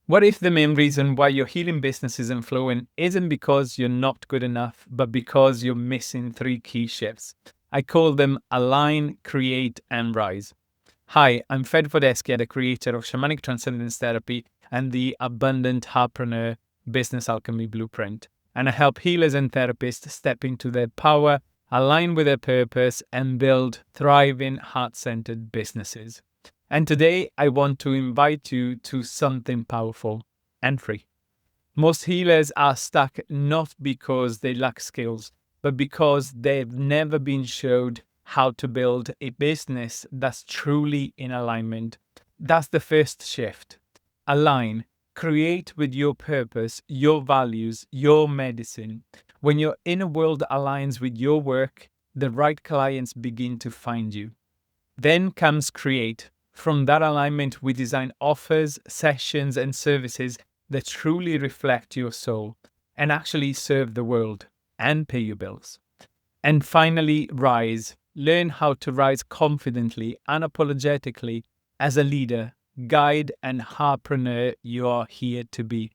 What if the main reason why your healing business isn't flowing isn't because you're not good enough, but because you're missing three key shifts? I call them align, create, and rise. Hi, I'm Fed Vodesky, the creator of Shamanic Transcendence Therapy and the Abundant Heart-preneur Business Alchemy Blueprint. And I help healers and therapists step into their power, align with their purpose, and build thriving, heart-centered businesses. And today, I want to invite you to something powerful and free. Most healers are stuck not because they lack skills, but because they've never been showed how to build a business that's truly in alignment. That's the first shift. Align. Create with your purpose, your values, your medicine. When your inner world aligns with your work, the right clients begin to find you. Then comes create. From that alignment, we design offers, sessions, and services that truly reflect your soul and actually serve the world and pay your bills. And finally, rise. Learn how to rise confidently, unapologetically as a leader, guide, and heartpreneur you are here to be.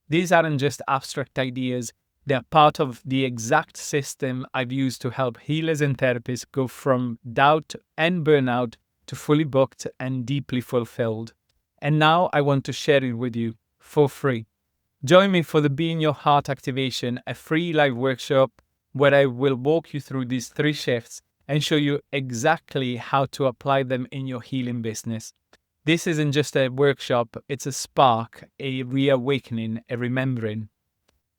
These aren't just abstract ideas. They're part of the exact system I've used to help healers and therapists go from doubt and burnout to fully booked and deeply fulfilled. And now I want to share it with you for free. Join me for the Be in Your Heart activation, a free live workshop where I will walk you through these three shifts and show you exactly how to apply them in your healing business. This isn't just a workshop, it's a spark, a reawakening, a remembering.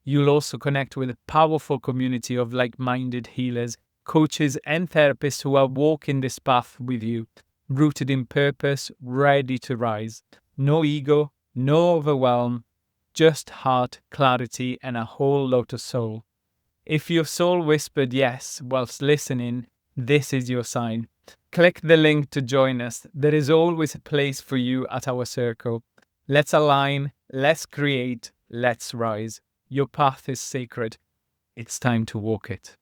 You'll also connect with a powerful community of like-minded healers, coaches, and therapists who are walking this path with you, rooted in purpose, ready to rise. No ego, no overwhelm, just heart, clarity, and a whole lot of soul. If your soul whispered yes whilst listening, this is your sign. Click the link to join us. There is always a place for you at our circle. Let's align, let's create, let's rise. Your path is sacred. It's time to walk it.